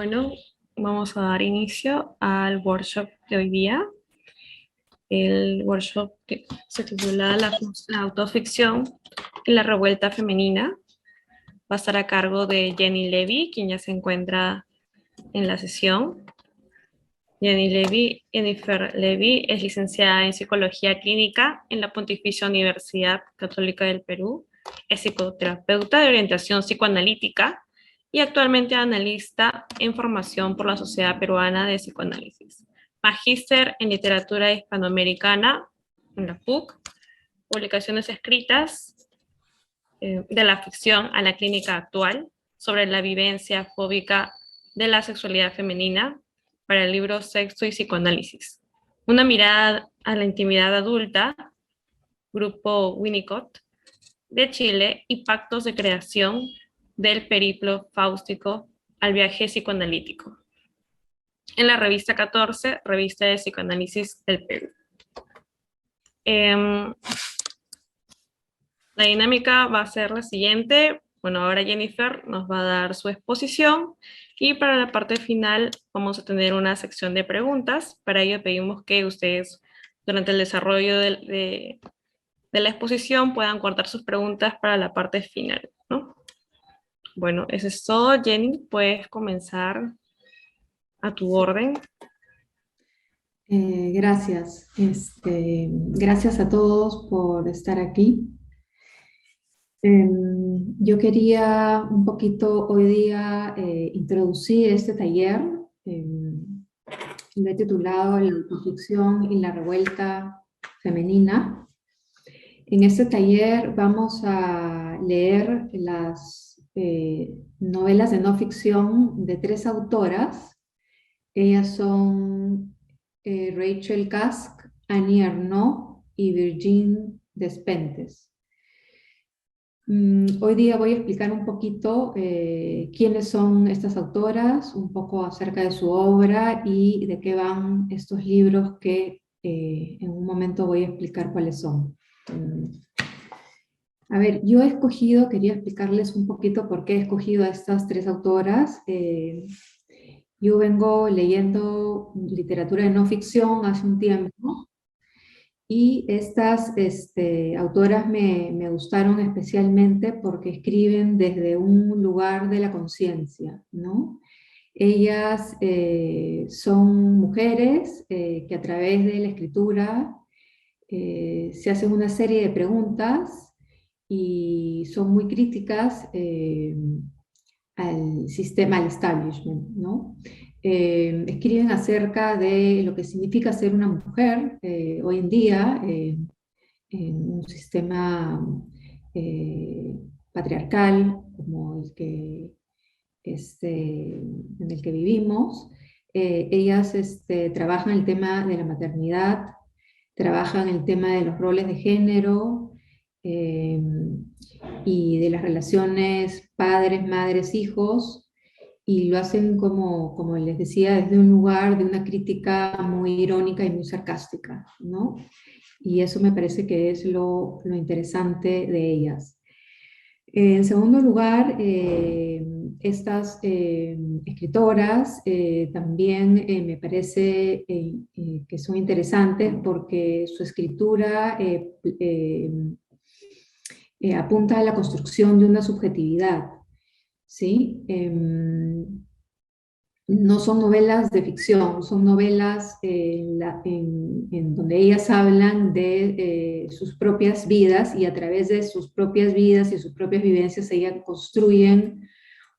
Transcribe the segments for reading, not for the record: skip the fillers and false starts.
Bueno, vamos a dar inicio al workshop de hoy día. El workshop que se titula la autoficción y la revuelta femenina. Va a estar a cargo de Jenny Levy, quien ya se encuentra en la sesión. Jennifer Levy es licenciada en Psicología Clínica en la Pontificia Universidad Católica del Perú. Es psicoterapeuta de orientación psicoanalítica y actualmente analista en formación por la Sociedad Peruana de Psicoanálisis. Magíster en Literatura Hispanoamericana en la PUC, publicaciones escritas de la ficción a la clínica actual sobre la vivencia fóbica de la sexualidad femenina para el libro Sexo y Psicoanálisis. Una mirada a la intimidad adulta, Grupo Winnicott de Chile y Pactos de creación del periplo fáustico al viaje psicoanalítico. En la revista 14, Revista de Psicoanálisis del Perú. La dinámica va a ser la siguiente. Bueno, ahora Jennifer nos va a dar su exposición y para la parte final vamos a tener una sección de preguntas. Para ello pedimos que ustedes durante el desarrollo de la exposición puedan guardar sus preguntas para la parte final, ¿no? Bueno, eso es todo. Jenny, puedes comenzar a tu orden. Gracias. Gracias a todos por estar aquí. Yo quería un poquito hoy día introducir este taller. Lo he titulado La autoficción y la revuelta femenina. En este taller vamos a leer las novelas de no ficción de 3 autoras. Ellas son Rachel Cusk, Annie Ernaux y Virginie Despentes. Hoy día voy a explicar un poquito quiénes son estas autoras, un poco acerca de su obra y de qué van estos libros que en un momento voy a explicar cuáles son. A ver, yo he escogido, quería explicarles un poquito por qué he escogido a estas 3 autoras. Yo vengo leyendo literatura de no ficción hace un tiempo y estas autoras me gustaron especialmente porque escriben desde un lugar de la conciencia, ¿no? Ellas son mujeres que a través de la escritura se hacen una serie de preguntas y son muy críticas al sistema, al establishment, ¿no? Escriben acerca de lo que significa ser una mujer hoy en día en un sistema patriarcal como el que, en el que vivimos. Ellas trabajan el tema de la maternidad, trabajan el tema de los roles de género y de las relaciones padres, madres, hijos, y lo hacen como les decía, desde un lugar de una crítica muy irónica y muy sarcástica, ¿no? Y eso me parece que es lo interesante de ellas. En segundo lugar, estas escritoras también me parece que son interesantes porque su escritura apunta a la construcción de una subjetividad, ¿sí? No son novelas de ficción, son novelas en donde ellas hablan de sus propias vidas y a través de sus propias vidas y sus propias vivencias ellas construyen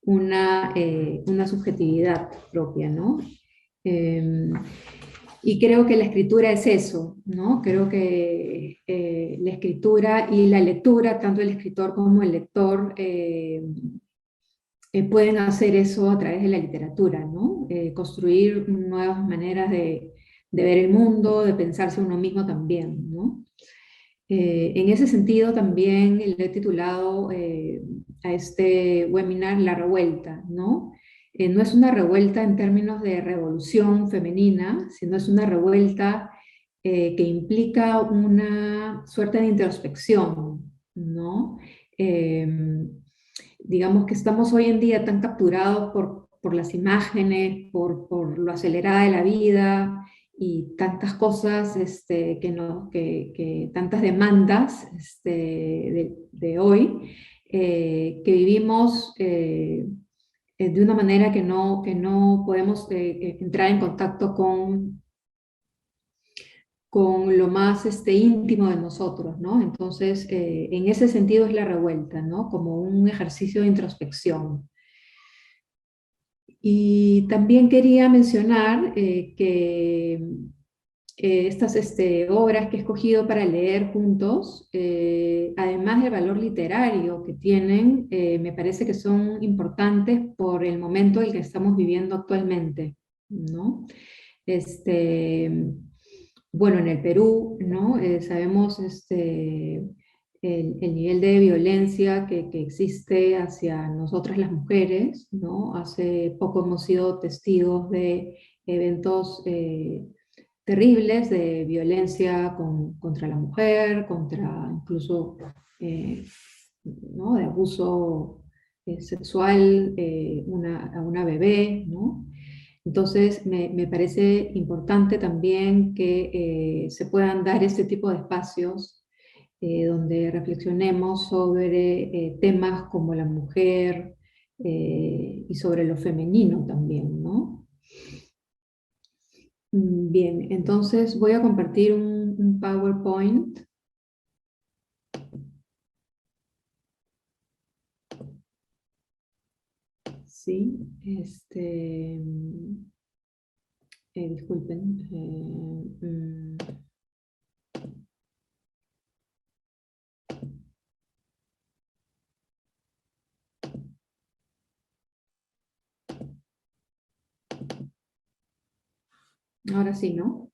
una subjetividad propia, ¿no? Y creo que la escritura es eso, ¿no? Creo que la escritura y la lectura, tanto el escritor como el lector, pueden hacer eso a través de la literatura, ¿no? Construir nuevas maneras de ver el mundo, de pensarse uno mismo también, ¿no? En ese sentido también le he titulado a este webinar La Revuelta, ¿no? No es una revuelta en términos de revolución femenina, sino es una revuelta que implica una suerte de introspección, ¿no? Digamos que estamos hoy en día tan capturados por las imágenes, por lo acelerada de la vida y tantas cosas que tantas demandas de hoy, que vivimos de una manera que no podemos entrar en contacto con lo más íntimo de nosotros, ¿no? Entonces, en ese sentido es la revuelta, ¿no? Como un ejercicio de introspección. Y también quería mencionar que estas obras que he escogido para leer juntos, además del valor literario que tienen, me parece que son importantes por el momento en el que estamos viviendo actualmente, ¿no? Este, bueno, en el Perú, ¿no? Sabemos el nivel de violencia que existe hacia nosotras las mujeres, ¿no? Hace poco hemos sido testigos de eventos terribles de violencia contra la mujer, contra incluso, ¿no? De abuso sexual a una bebé, ¿no? Entonces, me parece importante también que se puedan dar este tipo de espacios donde reflexionemos sobre temas como la mujer y sobre lo femenino también, ¿no? Bien, entonces voy a compartir un PowerPoint. Sí, disculpen. Ahora sí, ¿no?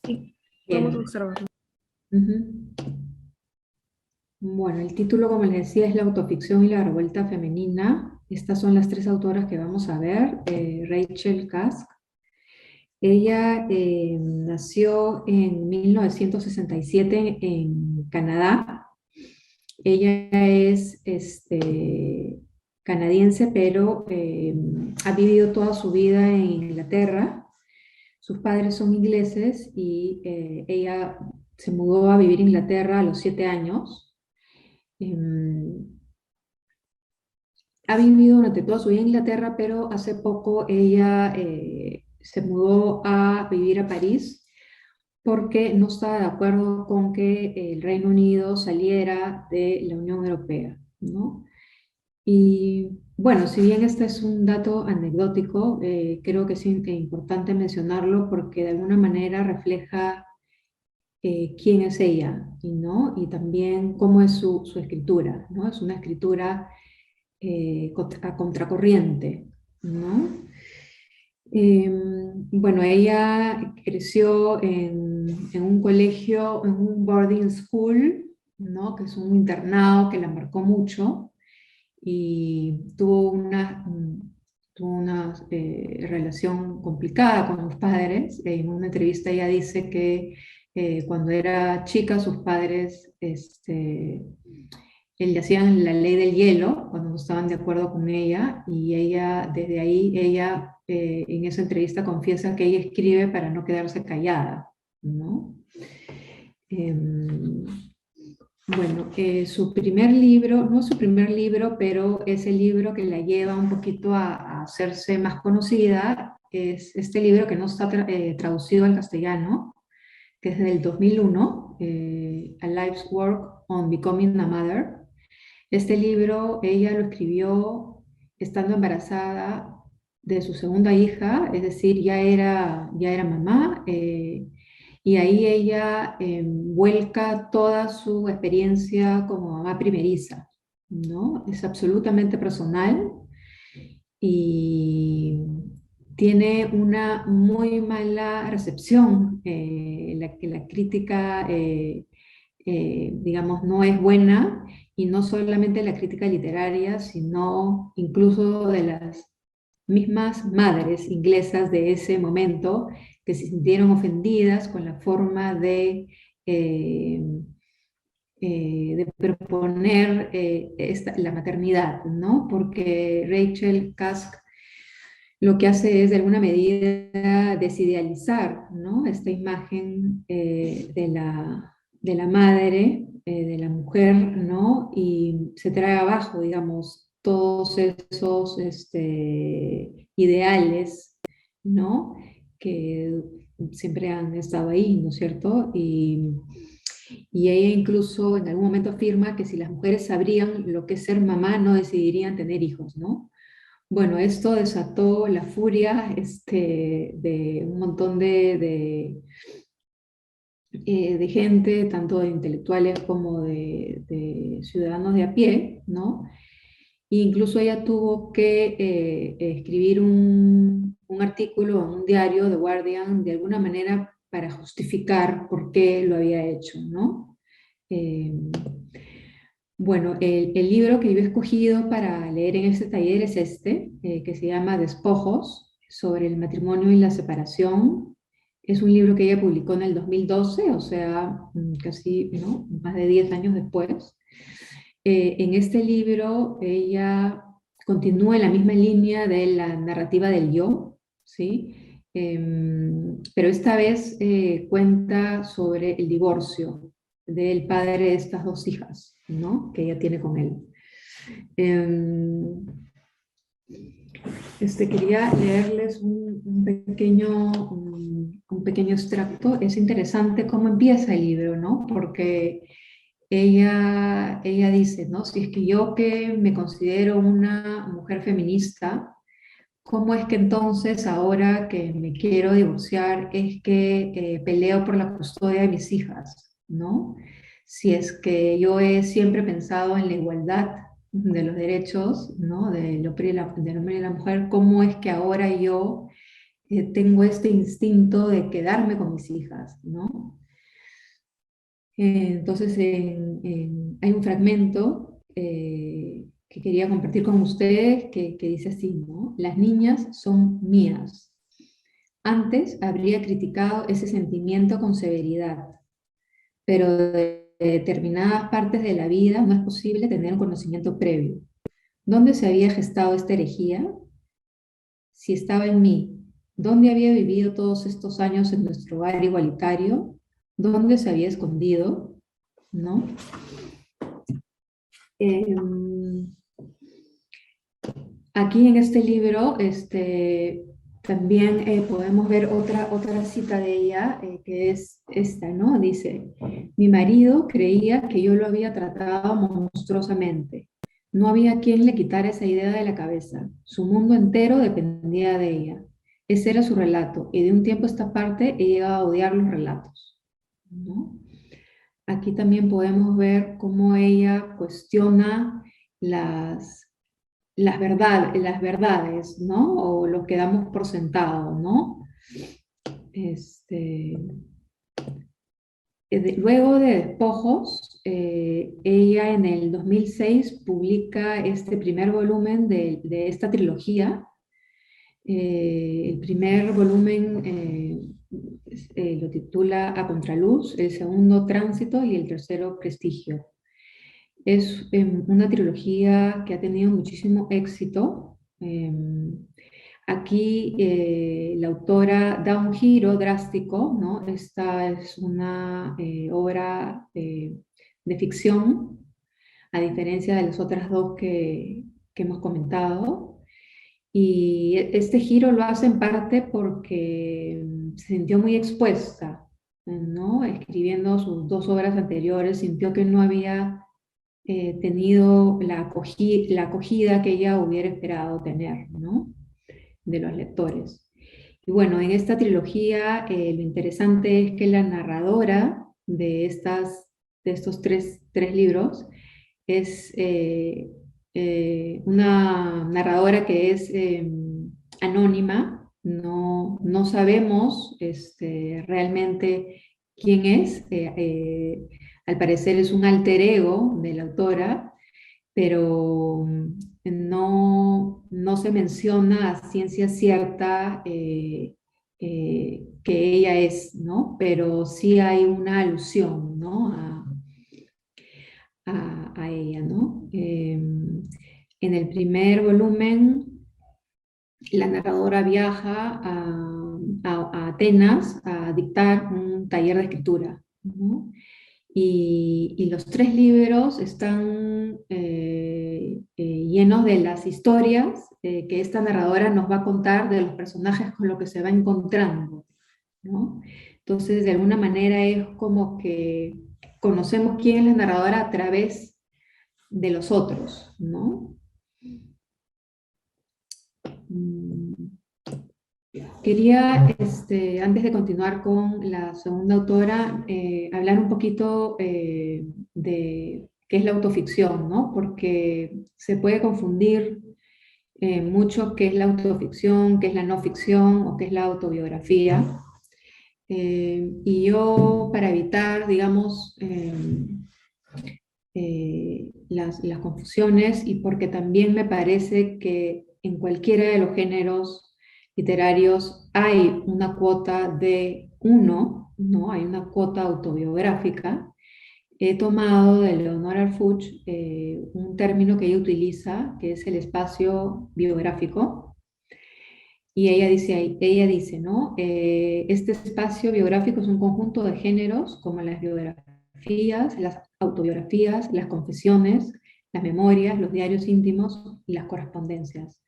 Sí, Bien. vamos a observarlo. Bueno, el título, como les decía, es La autoficción y la revuelta femenina. Estas son las tres autoras que vamos a ver. Rachel Cusk. Ella nació en 1967 en Canadá. Ella es canadiense, pero ha vivido toda su vida en Inglaterra. Sus padres son ingleses y ella se mudó a vivir a Inglaterra a los 7 años. Ha vivido durante toda su vida en Inglaterra, pero hace poco ella se mudó a vivir a París porque no estaba de acuerdo con que el Reino Unido saliera de la Unión Europea, ¿no? Y bueno, si bien este es un dato anecdótico, creo que es importante mencionarlo porque de alguna manera refleja quién es ella, ¿no? Y también cómo es su escritura, ¿no? Es una escritura a contracorriente, ¿no? Bueno, ella creció en un colegio, en un boarding school, ¿no? Que es un internado que la marcó mucho y tuvo una relación complicada con los padres. En una entrevista ella dice que cuando era chica sus padres le hacían la ley del hielo cuando no estaban de acuerdo con ella y ella, desde ahí, ella en esa entrevista confiesa que ella escribe para no quedarse callada, ¿no? Bueno, su primer libro, no su primer libro, pero es el libro que la lleva un poquito a hacerse más conocida, es este libro que no está traducido al castellano, que es del 2001, A Life's Work on Becoming a Mother. Este libro ella lo escribió estando embarazada de su segunda hija, es decir, ya era mamá, y ahí ella vuelca toda su experiencia como mamá primeriza, ¿no? Es absolutamente personal y tiene una muy mala recepción, que la crítica, digamos, no es buena, y no solamente la crítica literaria, sino incluso de las mismas madres inglesas de ese momento que se sintieron ofendidas con la forma de de proponer la maternidad, ¿no? Porque Rachel Cusk lo que hace es de alguna medida desidealizar, ¿no? Esta imagen de la madre, de la mujer, ¿no? Y se trae abajo, digamos, todos esos ideales, ¿no? Que siempre han estado ahí, ¿no es cierto? Y ella incluso en algún momento afirma que si las mujeres sabrían lo que es ser mamá, no decidirían tener hijos, ¿no? Bueno, esto desató la furia de un montón de gente, tanto de intelectuales como de ciudadanos de a pie, ¿no? E incluso ella tuvo que escribir un artículo en un diario, The Guardian, de alguna manera para justificar por qué lo había hecho, ¿no? Eh, bueno, el libro que yo he escogido para leer en este taller es que se llama Despojos, sobre el matrimonio y la separación. Es un libro que ella publicó en el 2012, o sea, casi, ¿no?, más de 10 años después. En este libro ella continúa en la misma línea de la narrativa del yo, ¿sí? Pero esta vez cuenta sobre el divorcio del padre de estas dos hijas, ¿no?, que ella tiene con él. Em, Quería leerles un pequeño extracto. Es interesante cómo empieza el libro, ¿no? Porque ella dice, ¿no? Si es que yo, que me considero una mujer feminista, ¿cómo es que entonces ahora que me quiero divorciar es que peleo por la custodia de mis hijas, ¿no? Si es que yo he siempre pensado en la igualdad de los derechos, ¿no?, del hombre y la mujer, ¿cómo es que ahora yo tengo este instinto de quedarme con mis hijas, ¿no? Entonces, hay un fragmento que quería compartir con ustedes que dice así, ¿no? Las niñas son mías. Antes habría criticado ese sentimiento con severidad, pero de determinadas partes de la vida no es posible tener un conocimiento previo. ¿Dónde se había gestado esta herejía? Si estaba en mí. ¿Dónde había vivido todos estos años en nuestro hogar igualitario? ¿Dónde se había escondido? ¿No? Eh, Aquí en este libro también podemos ver otra cita de ella, que es esta, ¿no? Dice: mi marido creía que yo lo había tratado monstruosamente. No había quien le quitara esa idea de la cabeza. Su mundo entero dependía de ella. Ese era su relato, y de un tiempo a esta parte he llegado a odiar los relatos, ¿no? Aquí también podemos ver cómo ella cuestiona las las verdades, ¿no? O lo que damos por sentado, ¿no? Este, Luego de Despojos, ella en el 2006 publica este primer volumen de esta trilogía. El primer volumen lo titula A Contraluz, el segundo Tránsito y el tercero Prestigio. Es una trilogía que ha tenido muchísimo éxito. Aquí la autora da un giro drástico, ¿no? Esta es una obra de ficción, a diferencia de las otras dos que hemos comentado. Y este giro lo hace en parte porque se sintió muy expuesta, ¿no? Escribiendo sus dos obras anteriores, sintió que no había tenido la acogida que ella hubiera esperado tener, ¿no?, de los lectores. Y bueno, en esta trilogía lo interesante es que la narradora de estos tres libros es una narradora que es anónima. No sabemos realmente quién es. Al parecer es un alter ego de la autora, pero no se menciona a ciencia cierta que ella es, ¿no? Pero sí hay una alusión, ¿no?, En el primer volumen, la narradora viaja a Atenas a dictar un taller de escritura, ¿no? Y los tres libros están llenos de las historias que esta narradora nos va a contar de los personajes con los que se va encontrando, ¿no? Entonces, de alguna manera es como que conocemos quién es la narradora a través de los otros, ¿no? Mm, Quería, antes de continuar con la segunda autora, hablar un poquito de qué es la autoficción, ¿no? Porque se puede confundir mucho qué es la autoficción, qué es la no ficción o qué es la autobiografía. Y yo, para evitar, digamos, las confusiones y porque también me parece que en cualquiera de los géneros literarios hay una cuota de uno, ¿no? Hay una cuota autobiográfica. He tomado de Leonora Fuchs un término que ella utiliza, que es el espacio biográfico, y ella dice, ¿no? Este espacio biográfico es un conjunto de géneros como las biografías, las autobiografías, las confesiones, las memorias, los diarios íntimos y las correspondencias.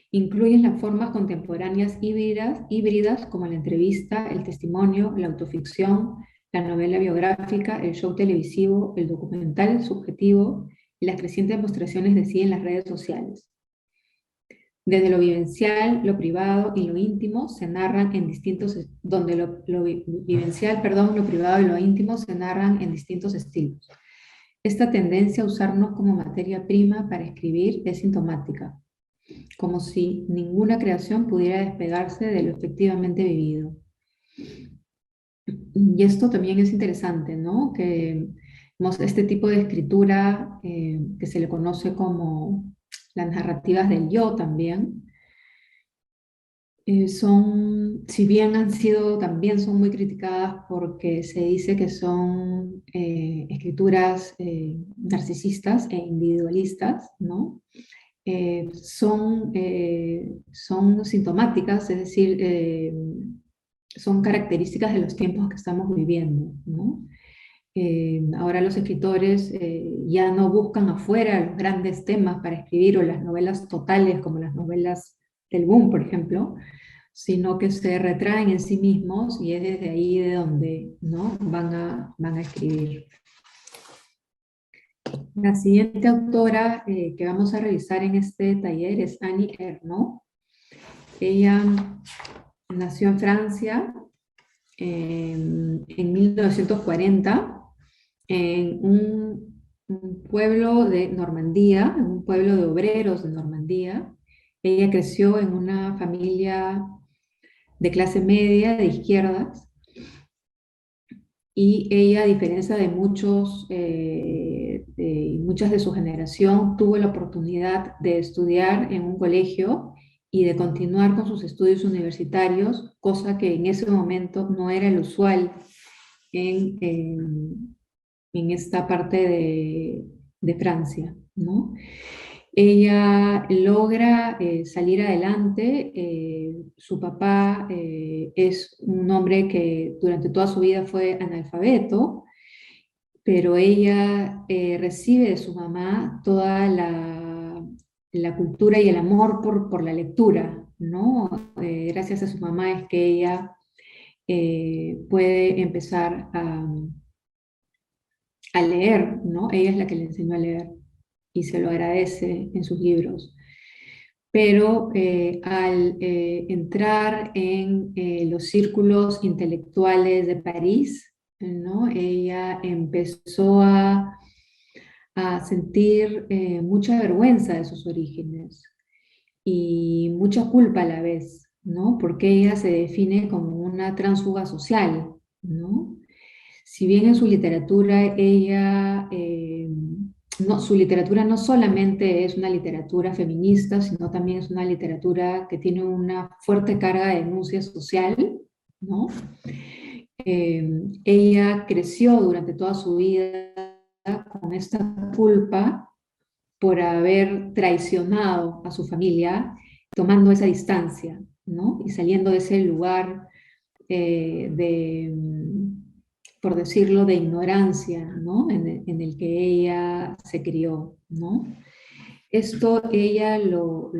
Incluyen las formas contemporáneas híbridas como la entrevista, el testimonio, la autoficción, la novela biográfica, el show televisivo, el documental subjetivo y las crecientes demostraciones de sí en las redes sociales. Desde lo vivencial, lo privado y lo íntimo se narran en distintos, donde lo vivencial, perdón, lo privado y lo íntimo se narran en distintos estilos. Esta tendencia a usarnos como materia prima para escribir es sintomática, como si ninguna creación pudiera despegarse de lo efectivamente vivido. Y esto también es interesante, ¿no? Que este tipo de escritura que se le conoce como las narrativas del yo también, si bien también son muy criticadas porque se dice que son escrituras narcisistas e individualistas, ¿no? Son sintomáticas, es decir, son características de los tiempos que estamos viviendo, ¿no? Ahora los escritores ya no buscan afuera los grandes temas para escribir o las novelas totales como las novelas del boom, por ejemplo, sino que se retraen en sí mismos y es desde ahí de donde, ¿no? van a escribir. La siguiente autora que vamos a revisar en este taller es Annie Ernaux. Ella nació en Francia en 1940 en un pueblo de Normandía, en un pueblo de obreros de Normandía. Ella creció en una familia de clase media, de izquierdas, y ella, a diferencia de muchas de su generación, tuvo la oportunidad de estudiar en un colegio y de continuar con sus estudios universitarios, cosa que en ese momento no era el usual en esta parte de Francia, ¿no? Ella logra salir adelante. Su papá es un hombre que durante toda su vida fue analfabeto, pero ella recibe de su mamá toda la cultura y el amor por la lectura, ¿no? Gracias a su mamá es que ella puede empezar a leer, ¿no? Ella es la que le enseñó a leer y se lo agradece en sus libros. Pero al entrar en los círculos intelectuales de París, ¿no? Ella empezó a sentir mucha vergüenza de sus orígenes y mucha culpa a la vez, ¿no? Porque ella se define como una tránsfuga social, ¿no? Si bien en su literatura su literatura no solamente es una literatura feminista, sino también es una literatura que tiene una fuerte carga de denuncia social, ¿no? Ella creció durante toda su vida con esta culpa por haber traicionado a su familia, tomando esa distancia, ¿no? Y saliendo de ese lugar por decirlo, de ignorancia, ¿no? En el que ella se crió, ¿no? Esto ella lo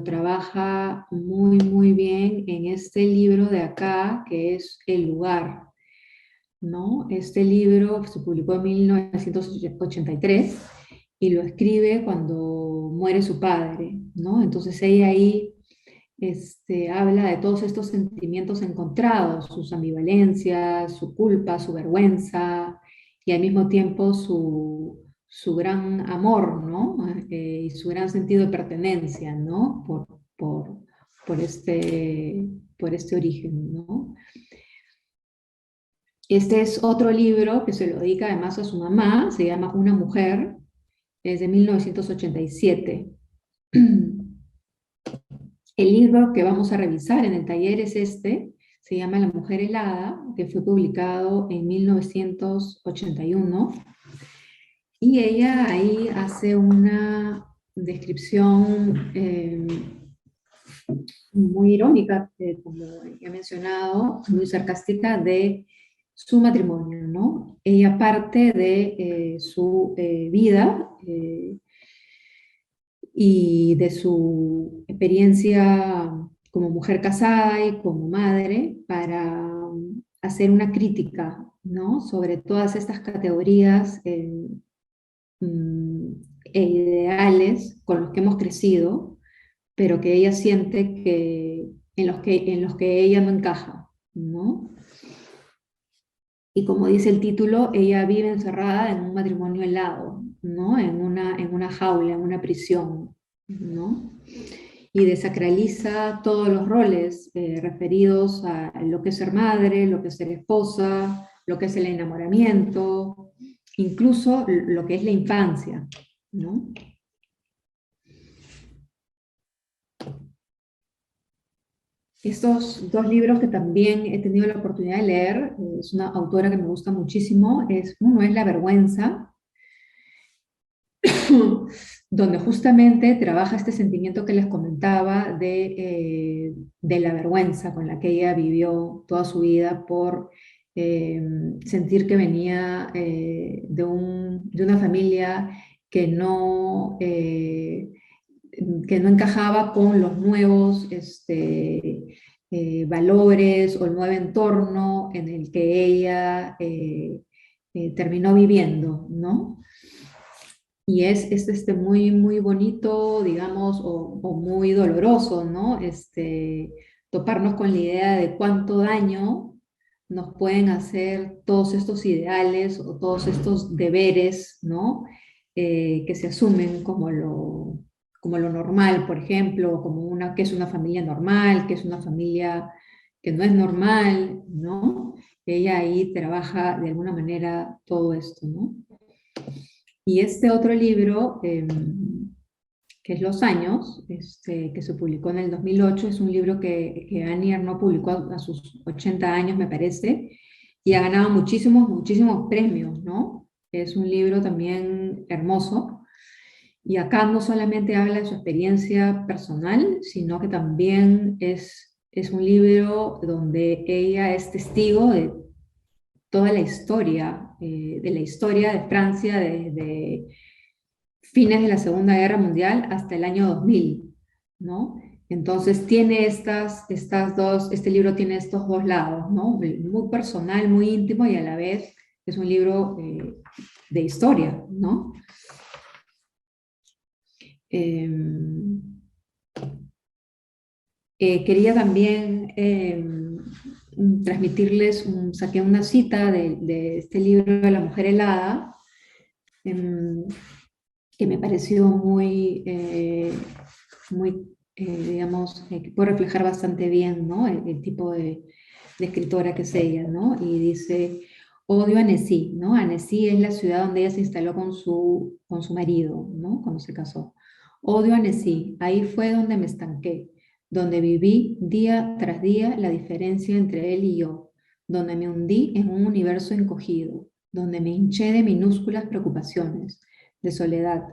trabaja muy, muy bien en este libro de acá, que es El lugar, ¿no? Este libro se publicó en 1983 y lo escribe cuando muere su padre, ¿no? Entonces ella ahí habla de todos estos sentimientos encontrados, sus ambivalencias, su culpa, su vergüenza y al mismo tiempo su gran amor, ¿no? Y su gran sentido de pertenencia, ¿no? Por por este origen, ¿no? Este es otro libro que se lo dedica además a su mamá, se llama Una mujer, es de 1987. El libro que vamos a revisar en el taller es este, se llama La mujer helada, que fue publicado en 1981, y ella ahí hace una descripción muy irónica, como he mencionado, muy sarcástica de su matrimonio, ¿no? Ella parte de su vida y de su experiencia como mujer casada y como madre para hacer una crítica, ¿no? Sobre todas estas categorías mm, e ideales con los que hemos crecido, pero que ella siente que en los que ella no encaja, ¿no? Y como dice el título, ella vive encerrada en un matrimonio helado, ¿no? En una jaula, en una prisión, ¿no? Y desacraliza todos los roles referidos a lo que es ser madre, lo que es ser esposa, lo que es el enamoramiento, incluso lo que es la infancia, ¿no? Estos dos libros que también he tenido la oportunidad de leer, es una autora que me gusta muchísimo, uno es La vergüenza, donde justamente trabaja este sentimiento que les comentaba de la vergüenza con la que ella vivió toda su vida por sentir que venía de una familia que que no encajaba con los nuevos valores o el nuevo entorno en el que ella terminó viviendo, ¿no? Y es muy, muy bonito, digamos, o muy doloroso, ¿no? Toparnos con la idea de cuánto daño nos pueden hacer todos estos ideales o todos estos deberes, ¿no? Que se asumen como lo normal, por ejemplo, como que es una familia normal, que es una familia que no es normal, ¿no? Ella ahí trabaja de alguna manera todo esto, ¿no? Y este otro libro, que es Los años, que se publicó en el 2008, es un libro que Annie Ernaux publicó a sus 80 años, me parece, y ha ganado muchísimos, muchísimos premios, ¿no? Es un libro también hermoso. Y acá no solamente habla de su experiencia personal, sino que también es un libro donde ella es testigo de toda de la historia de Francia desde fines de la Segunda Guerra Mundial hasta el año 2000, ¿no? Entonces tiene este libro tiene estos dos lados, ¿no? Muy personal, muy íntimo y a la vez es un libro de historia, ¿no? Eh, Quería también transmitirles, saqué una cita de este libro de La mujer helada, em, que me pareció digamos, que puede reflejar bastante bien, ¿no? El tipo de escritora que es ella, ¿no? Y dice, odio a Annecy, ¿no? Annecy es la ciudad donde ella se instaló con su marido, ¿no? Cuando se casó. Odio a Annecy, ahí fue donde me estanqué, donde viví día tras día la diferencia entre él y yo, donde me hundí en un universo encogido, donde me hinché de minúsculas preocupaciones, de soledad,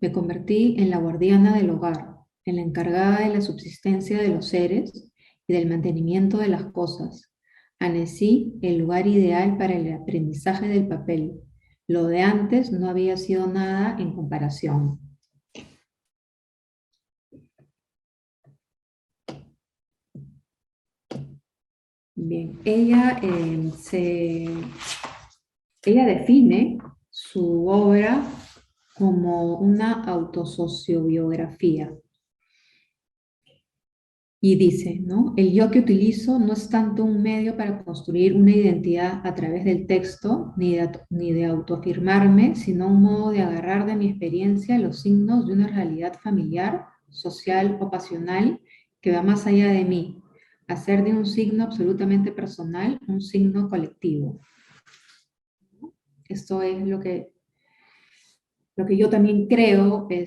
Me convertí en la guardiana del hogar, en la encargada de la subsistencia de los seres y del mantenimiento de las cosas. Anecí el lugar ideal para el aprendizaje del papel. Lo de antes no había sido nada en comparación. Bien, ella define su obra como una autosociobiografía. Y dice, ¿no? El yo que utilizo no es tanto un medio para construir una identidad a través del texto, ni de autoafirmarme, sino un modo de agarrar de mi experiencia los signos de una realidad familiar, social o pasional que va más allá de mí. Hacer de un signo absolutamente personal un signo colectivo. Esto es lo que yo también creo que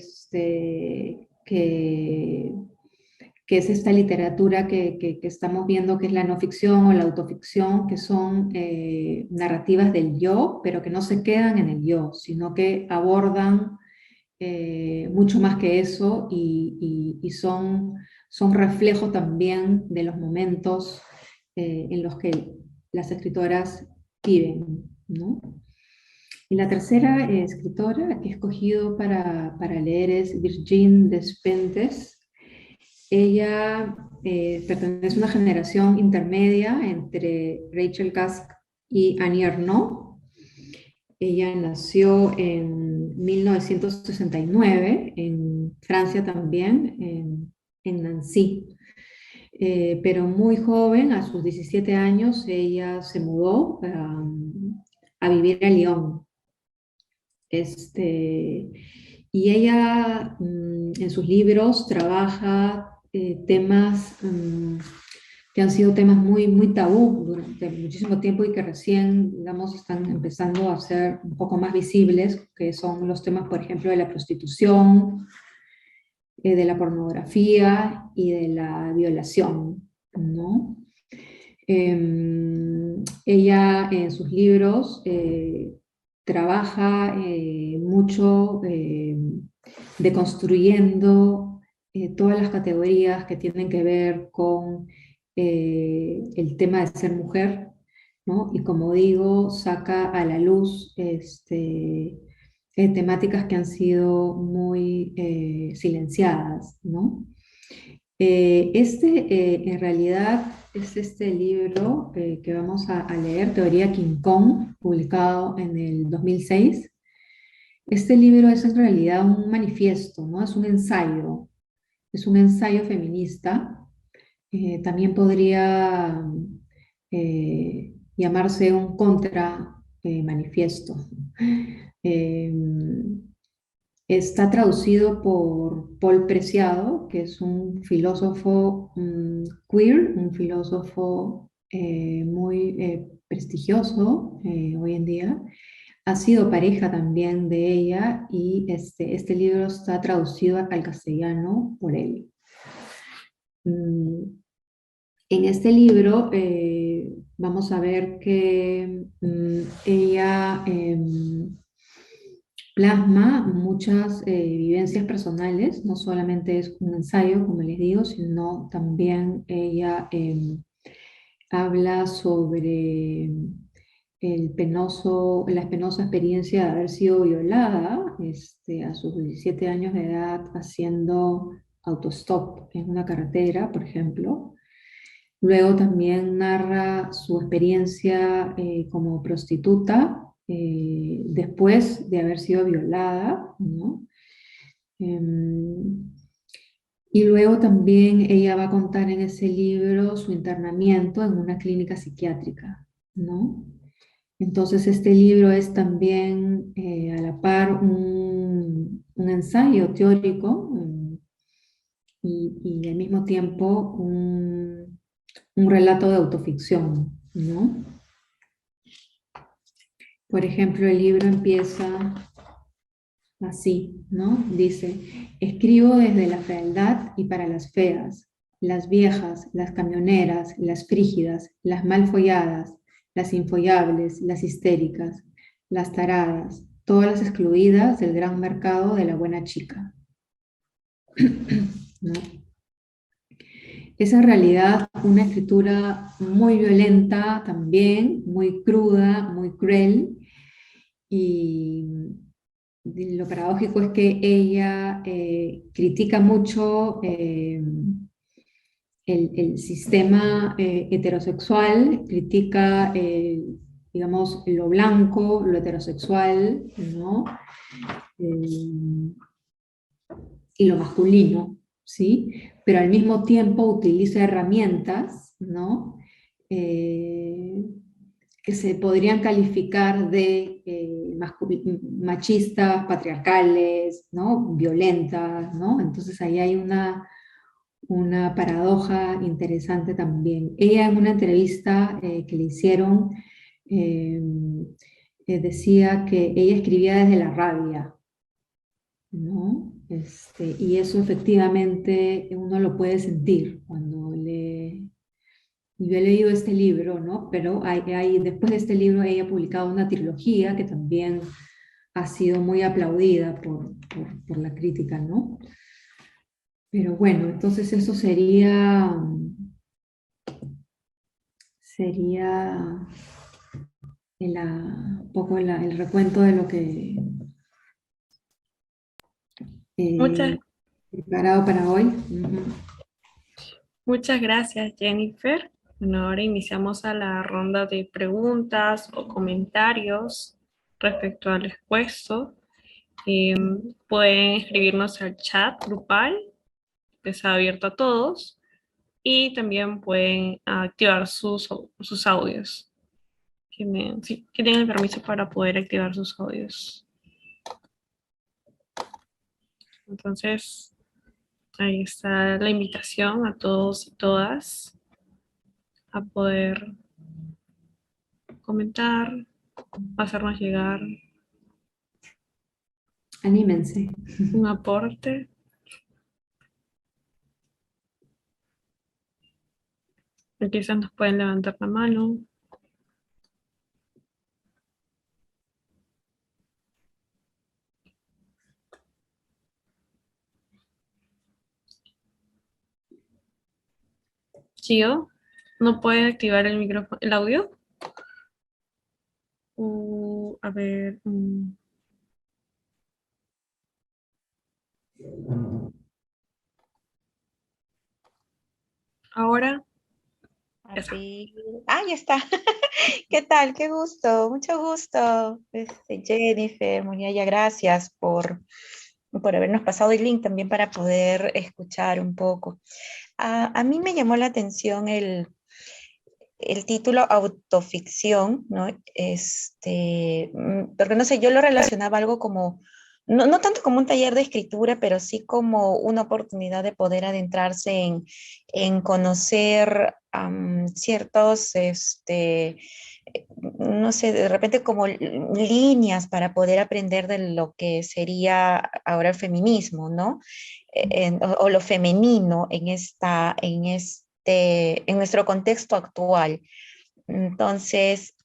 es esta literatura que estamos viendo, que es la no ficción o la autoficción, que son narrativas del yo, pero que no se quedan en el yo, sino que abordan mucho más que eso y son reflejo también de los momentos en los que las escritoras viven, ¿no? Y la tercera escritora que he escogido para leer es Virginie Despentes. Ella pertenece a una generación intermedia entre Rachel Cusk y Annie Ernaux. Ella nació en 1969, en Francia también, en Nancy. Pero muy joven, a sus 17 años, ella se mudó a vivir a Lyon. Y ella en sus libros trabaja temas que han sido temas muy, muy tabú durante muchísimo tiempo y que recién, digamos, están empezando a ser un poco más visibles, que son los temas, por ejemplo, de la prostitución, de la pornografía y de la violación, ¿no? Ella en sus libros trabaja mucho deconstruyendo todas las categorías que tienen que ver con el tema de ser mujer, ¿no? Y como digo, saca a la luz temáticas que han sido muy silenciadas, ¿no? En realidad es este libro que vamos a leer, Teoría King Kong, publicado en el 2006. Este libro es en realidad un manifiesto, ¿no? Es un ensayo feminista. También podría llamarse un contra manifiesto. Está traducido por Paul Preciado, que es un filósofo queer, un filósofo muy prestigioso hoy en día. Ha sido pareja también de ella y este libro está traducido al castellano por él. En este libro vamos a ver que ella plasma muchas vivencias personales, no solamente es un ensayo, como les digo, sino también ella habla sobre la penosa experiencia de haber sido violada a sus 17 años de edad haciendo autostop en una carretera, por ejemplo. Luego también narra su experiencia como prostituta después de haber sido violada, ¿no? Y luego también ella va a contar en ese libro su internamiento en una clínica psiquiátrica, ¿no? Entonces este libro es también a la par un ensayo teórico y al mismo tiempo un relato de autoficción, ¿no? Por ejemplo, el libro empieza así, ¿no? Dice, escribo desde la fealdad y para las feas, las viejas, las camioneras, las frígidas, las mal folladas, las infollables, las histéricas, las taradas, todas las excluidas del gran mercado de la buena chica, ¿no? Es en realidad una escritura muy violenta también, muy cruda, muy cruel, y lo paradójico es que ella critica mucho el sistema heterosexual, critica, digamos, lo blanco, lo heterosexual, ¿no? Eh, y lo masculino, ¿sí? Pero al mismo tiempo utiliza herramientas, ¿no? Eh, que se podrían calificar de machistas, patriarcales, ¿no? Violentas, ¿no? Entonces ahí hay una paradoja interesante también. Ella en una entrevista que le hicieron eh, decía que ella escribía desde la rabia, ¿no? Y eso efectivamente uno lo puede sentir cuando lee. Yo he leído este libro, ¿no? Pero después de este libro ella ha publicado una trilogía que también ha sido muy aplaudida por la crítica, ¿no? Pero bueno, entonces eso sería un poco el recuento de lo que Muchas, he preparado para hoy. Ujú. muchas gracias, Jennifer. Bueno, ahora iniciamos a la ronda de preguntas o comentarios respecto al expuesto. Pueden escribirnos al chat grupal, que está abierto a todos, y también pueden activar sus audios. Sí, que tienen el permiso para poder activar sus audios. Entonces, ahí está la invitación a todos y todas a poder comentar, hacernos llegar Anímense. un aporte. Quizás nos pueden levantar la mano. Gio, ¿no puede activar el micrófono, el audio? A ver, ahora ya está. Abrir. Ah, ya está. ¿Qué tal? Qué gusto, mucho gusto. Jennifer, Moniaya, gracias por habernos pasado el link también para poder escuchar un poco. A mí me llamó la atención el título autoficción, ¿no? Porque no sé, yo lo relacionaba algo como, no tanto como un taller de escritura, pero sí como una oportunidad de poder adentrarse en conocer ciertos, no sé, de repente como líneas para poder aprender de lo que sería ahora el feminismo, ¿no? O lo femenino en nuestro contexto actual. Entonces,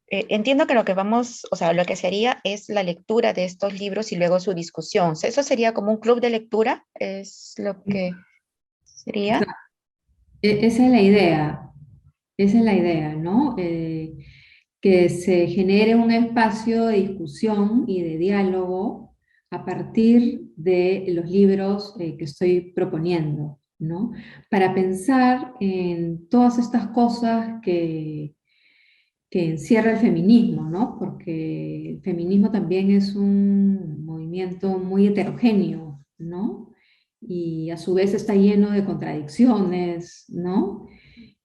entiendo que lo que vamos, o sea, lo que sería es la lectura de estos libros y luego su discusión. O sea, eso sería como un club de lectura, es lo que sería. Exacto. Esa es la idea, esa es la idea, ¿no? Que se genere un espacio de discusión y de diálogo a partir de los libros que estoy proponiendo, ¿no? Para pensar en todas estas cosas que encierra el feminismo, ¿no? Porque el feminismo también es un movimiento muy heterogéneo, ¿no? Y a su vez está lleno de contradicciones, ¿no?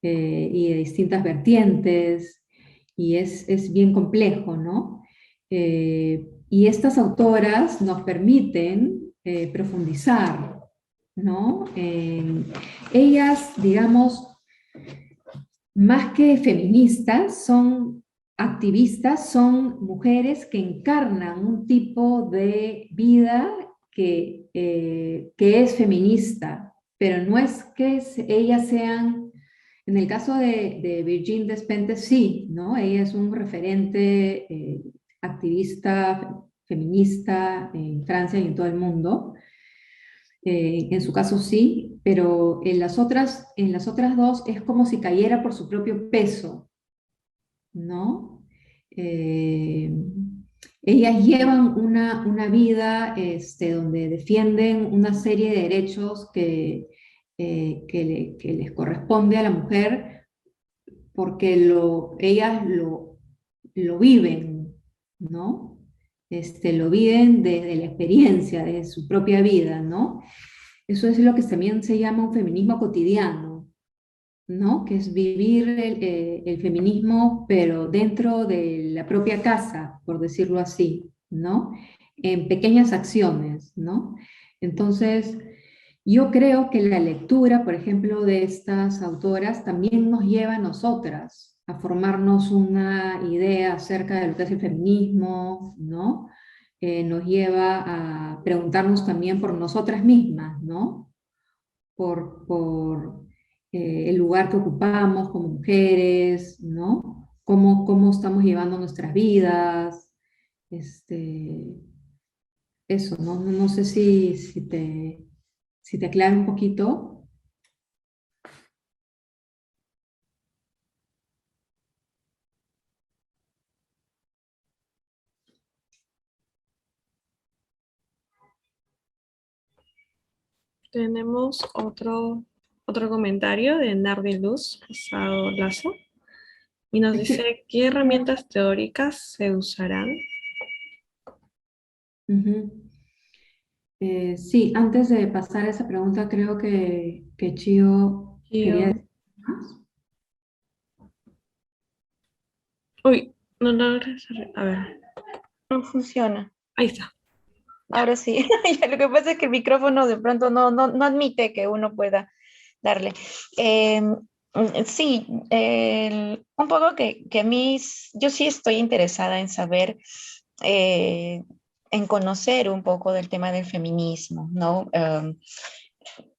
Y de distintas vertientes, y es bien complejo, ¿no? Y estas autoras nos permiten profundizar, ¿no? Ellas, digamos, más que feministas, son activistas, son mujeres que encarnan un tipo de vida que es feminista, pero no es que ellas sean En el caso de Virginie Despentes, sí, ¿no? Ella es un referente activista, feminista en Francia y en todo el mundo. En su caso sí, pero en las otras dos es como si cayera por su propio peso, ¿no? Eh, Ellas llevan una vida donde defienden una serie de derechos que les corresponde a la mujer porque ellas lo viven, ¿no? Lo viven desde la experiencia, de su propia vida, ¿no? Eso es lo que también se llama un feminismo cotidiano, ¿no? Que es vivir el feminismo, pero dentro de la propia casa, por decirlo así, ¿no? En pequeñas acciones, ¿no? Entonces, yo creo que la lectura, por ejemplo, de estas autoras también nos lleva a nosotras a formarnos una idea acerca de lo que es el feminismo, ¿no? Nos lleva a preguntarnos también por nosotras mismas, ¿no? Por el lugar que ocupamos como mujeres, ¿no? Cómo estamos llevando nuestras vidas, este, eso, ¿no? No sé si te aclaro un poquito. Tenemos otro comentario de Nardi Luz, Asado Lazo, y nos dice, ¿qué herramientas teóricas se usarán? Ujú. Sí, antes de pasar a esa pregunta, creo que Chio quería Yo- decir más. Uy, no logres. A ver, No funciona. ahí está. Ya. Ahora sí. Ya, lo que pasa es que el micrófono de pronto no admite que uno pueda darle. Sí, un poco que a mí, yo sí estoy interesada en saber, en conocer un poco del tema del feminismo, ¿no?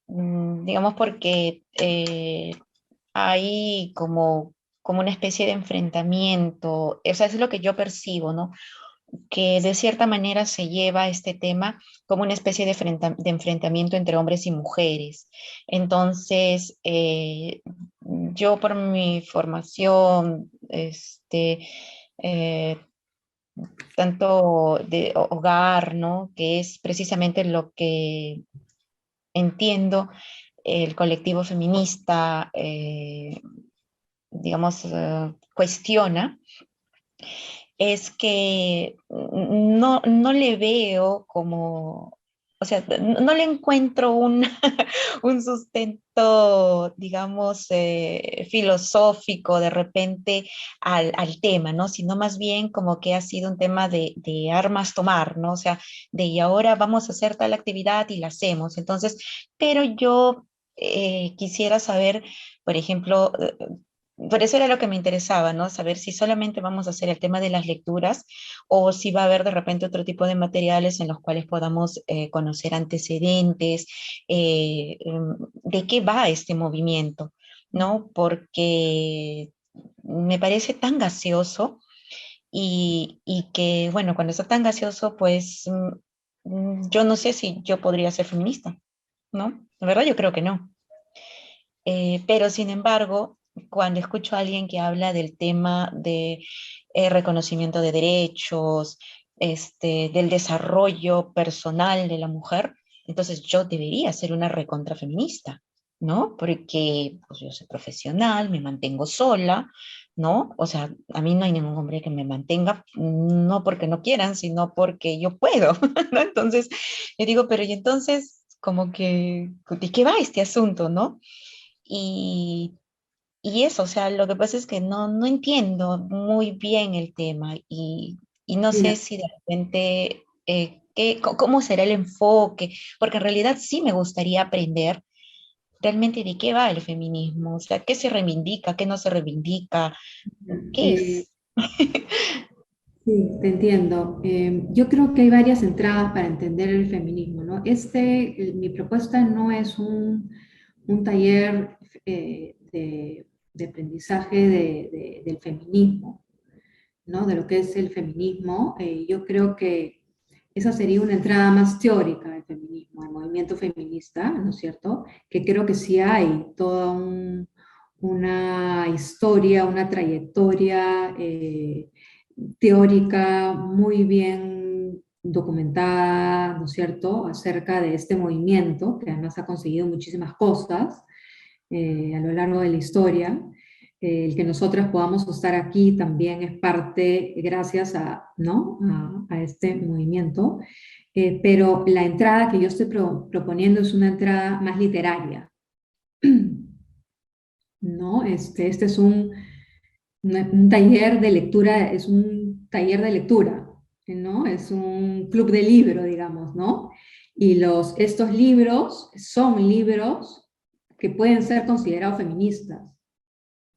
Digamos porque hay como una especie de enfrentamiento, o sea, es lo que yo percibo, ¿no? Que de cierta manera se lleva este tema como una especie de enfrentamiento entre hombres y mujeres. Entonces, yo por mi formación, eh, tanto de hogar, ¿no? Que es precisamente lo que entiendo el colectivo feminista, digamos, cuestiona, es que no le veo como, o sea, no le encuentro un, un sustento, digamos, filosófico de repente al tema, ¿no? Sino más bien como que ha sido un tema de armas tomar, ¿no? O sea, de y ahora vamos a hacer tal actividad y la hacemos. Entonces, pero yo quisiera saber, por ejemplo, por eso era lo que me interesaba, ¿no? Saber si solamente vamos a hacer el tema de las lecturas o si va a haber de repente otro tipo de materiales en los cuales podamos conocer antecedentes, de qué va este movimiento, ¿no? Porque me parece tan gaseoso y que, bueno, cuando está tan gaseoso, pues yo no sé si yo podría ser feminista, ¿no? La verdad yo creo que no. Pero sin embargo, cuando escucho a alguien que habla del tema de reconocimiento de derechos, del desarrollo personal de la mujer, entonces yo debería ser una recontrafeminista, ¿no? Porque pues, yo soy profesional, me mantengo sola, ¿no? O sea, a mí no hay ningún hombre que me mantenga, no porque no quieran, sino porque yo puedo, ¿no? Entonces, yo digo, pero y entonces, como que, ¿de qué va este asunto, no? Y, y eso, o sea, lo que pasa es que no entiendo muy bien el tema y no sé Mira, si de repente, cómo será el enfoque, porque en realidad sí me gustaría aprender realmente de qué va el feminismo, o sea, qué se reivindica, qué no se reivindica, qué eh, es. sí, te entiendo. Yo creo que hay varias entradas para entender el feminismo, ¿no? Mi propuesta no es un taller de aprendizaje del feminismo, ¿no? De lo que es el feminismo. Yo creo que esa sería una entrada más teórica del feminismo, al movimiento feminista, ¿no es cierto? Que creo que sí hay toda una historia, una trayectoria teórica muy bien documentada, ¿no es cierto?, acerca de este movimiento, que además ha conseguido muchísimas cosas a lo largo de la historia. El que nosotras podamos estar aquí también es parte, gracias a, ¿no?, a este movimiento. Pero la entrada que yo estoy proponiendo es una entrada más literaria, ¿no? Este es un taller de lectura, es un taller de lectura, ¿no? Es un club de libro, digamos, ¿no? Y estos libros son libros que pueden ser considerados feministas,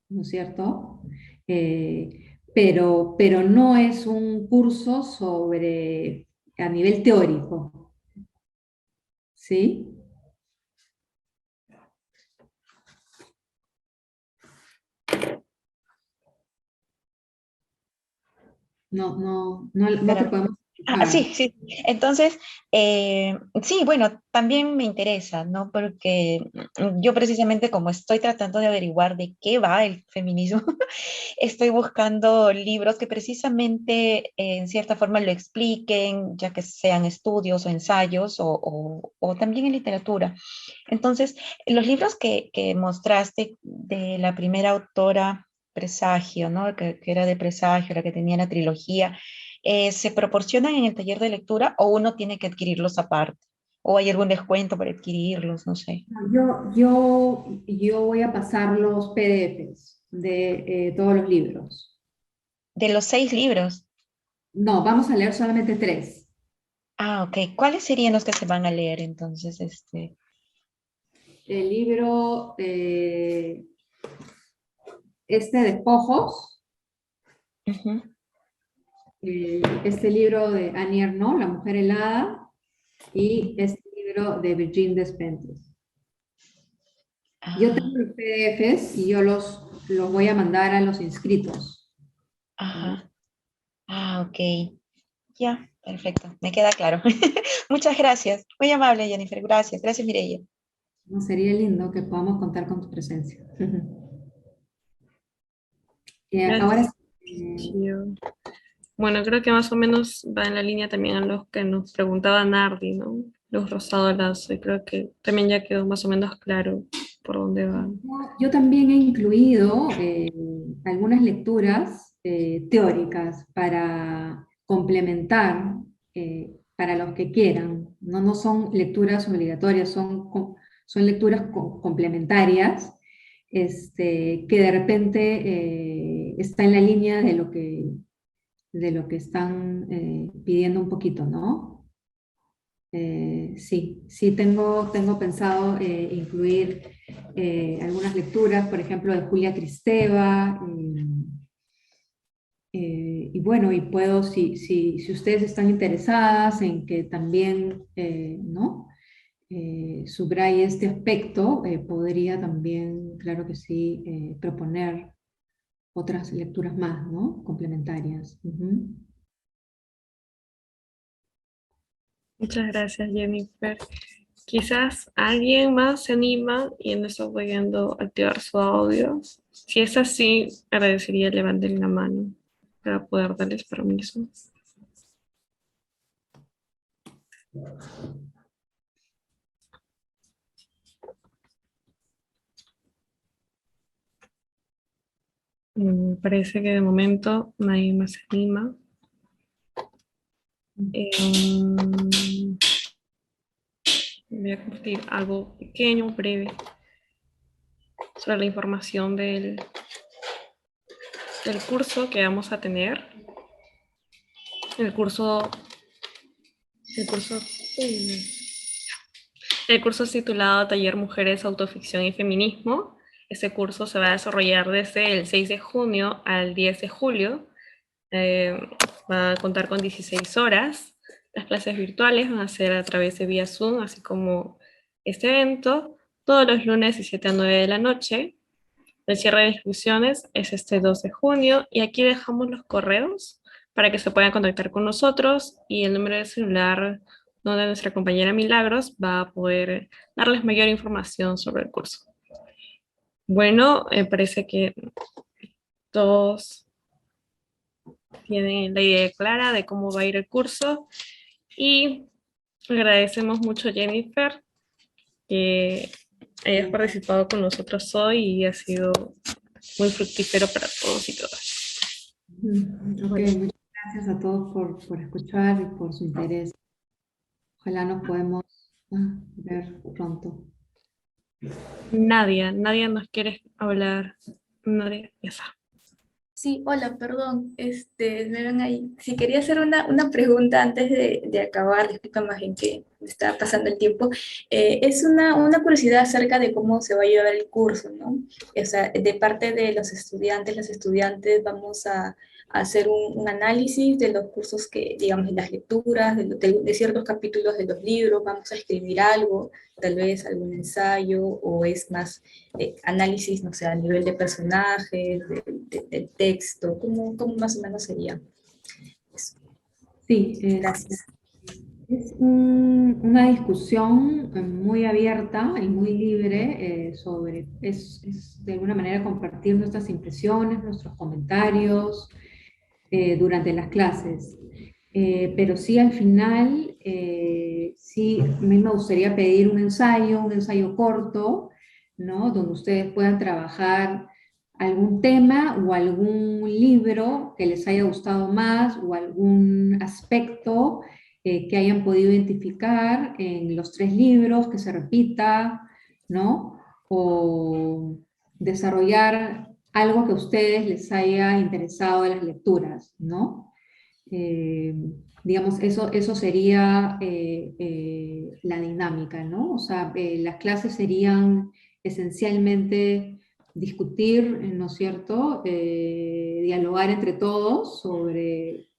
¿no es cierto? Pero no es un curso a nivel teórico, ¿sí? No te Espérame. podemos Ah, escuchar. sí, sí. Entonces, sí, bueno, también me interesa, ¿no? Porque yo precisamente como estoy tratando de averiguar de qué va el feminismo, estoy buscando libros que precisamente en cierta forma lo expliquen, ya que sean estudios o ensayos o también en literatura. Entonces, los libros que mostraste de la primera autora, Presagio, ¿no? Que era de Presagio, la que tenía la trilogía, ¿se proporcionan en el taller de lectura o uno tiene que adquirirlos aparte? ¿O hay algún descuento para adquirirlos? No sé. Yo voy a pasar los PDFs de todos los libros. De los 6 libros. No, vamos a leer solamente 3. Ah, ok. ¿Cuáles serían los que se van a leer entonces? El libro, este de Despojos, Ujú. este libro de Annie Ernaux, La mujer helada, y este libro de Virginie Despentes. Yo tengo Ah, los PDFs y yo los voy a mandar a los inscritos, ¿no? ajá. Ah, ok. Ya, perfecto. Me queda claro. Muchas gracias. Muy amable, Jennifer. Gracias. Gracias, Mireia. No, sería lindo que podamos contar con tu presencia. Ahora Gracias. sí, Bueno, creo que más o menos va en la línea también a los que nos preguntaba Nardi, ¿no? Luz Rosado Lazo, y creo que también ya quedó más o menos claro por dónde va. yo también he incluido algunas lecturas teóricas para complementar para los que quieran. No son lecturas obligatorias, son lecturas complementarias que de repente está en la línea de lo que están pidiendo un poquito, ¿no? Sí, tengo pensado incluir algunas lecturas, por ejemplo, de Julia Kristeva, y bueno, y puedo, si ustedes están interesadas en que también, ¿no? Subraye este aspecto, podría también, claro que sí, proponer otras lecturas más, ¿no? Complementarias. Ujú. Muchas gracias, Jennifer. Quizás alguien más se anima y en eso voy a activar su audio. Si es así, agradecería levanten la mano para poder darles permiso. Parece que de momento nadie más se anima. Voy a compartir algo pequeño, breve, sobre la información del curso que vamos a tener. El curso, el curso, el curso es titulado Taller Mujeres, Autoficción y Feminismo. Este curso se va a desarrollar desde el 6 de junio al 10 de julio. Eh, Va a contar con 16 horas. Las clases virtuales van a ser a través de vía Zoom, así como este evento, todos los lunes de 7 a 9 de la noche. El cierre de inscripciones es este 2 de junio y aquí dejamos los correos para que se puedan contactar con nosotros y el número de celular donde nuestra compañera Milagros va a poder darles mayor información sobre el curso. Bueno, parece que todos tienen la idea clara de cómo va a ir el curso y agradecemos mucho a Jennifer que hayas participado con nosotros hoy y ha sido muy fructífero para todos y todas. Ok, muchas gracias a todos por escuchar y por su interés. Ojalá nos podemos ver pronto. Nadia nos quiere hablar. Nadia, esa. Sí, hola, perdón, me ven ahí. Si quería hacer una pregunta antes de acabar, discúlpame en que me está pasando el tiempo. Es una curiosidad acerca de cómo se va a llevar el curso, ¿no? O sea, de parte de los estudiantes, las estudiantes vamos a hacer un análisis de los cursos que, digamos, de las lecturas, de ciertos capítulos de los libros, vamos a escribir algo, tal vez algún ensayo, o es más análisis, no sé, a nivel de personajes, del texto, ¿cómo más o menos sería? Eso. Sí, Gracias. es una discusión muy abierta y muy libre sobre, es de alguna manera compartir nuestras impresiones, nuestros comentarios durante las clases. Pero sí, al final, sí, a mí me gustaría pedir un ensayo corto, ¿no? Donde ustedes puedan trabajar algún tema o algún libro que les haya gustado más o algún aspecto que hayan podido identificar en los 3 libros, que se repita, ¿no? O desarrollar algo que a ustedes les haya interesado de las lecturas, ¿no? Digamos, eso sería la dinámica, ¿no? O sea, las clases serían esencialmente discutir, ¿no es cierto? Dialogar entre todos sobre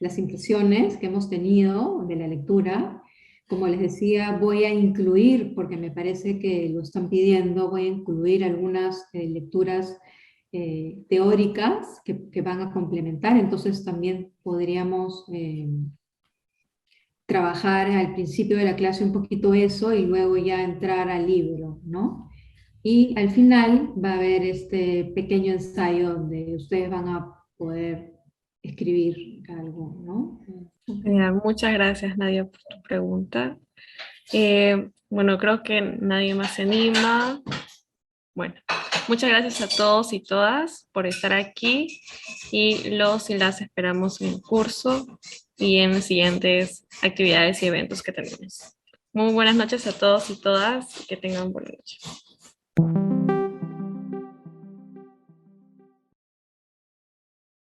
las impresiones que hemos tenido de la lectura. Como les decía, voy a incluir, porque me parece que lo están pidiendo, voy a incluir algunas lecturas teóricas que van a complementar, entonces también podríamos trabajar al principio de la clase un poquito eso y luego ya entrar al libro, ¿no? Y al final va a haber este pequeño ensayo donde ustedes van a poder escribir algo, ¿no? Muchas gracias, Nadia, por tu pregunta. Bueno, creo que nadie más se anima. Bueno, muchas gracias a todos y todas por estar aquí y los y las esperamos en el curso y en siguientes actividades y eventos que tenemos. Muy buenas noches a todos y todas, que tengan buena noche.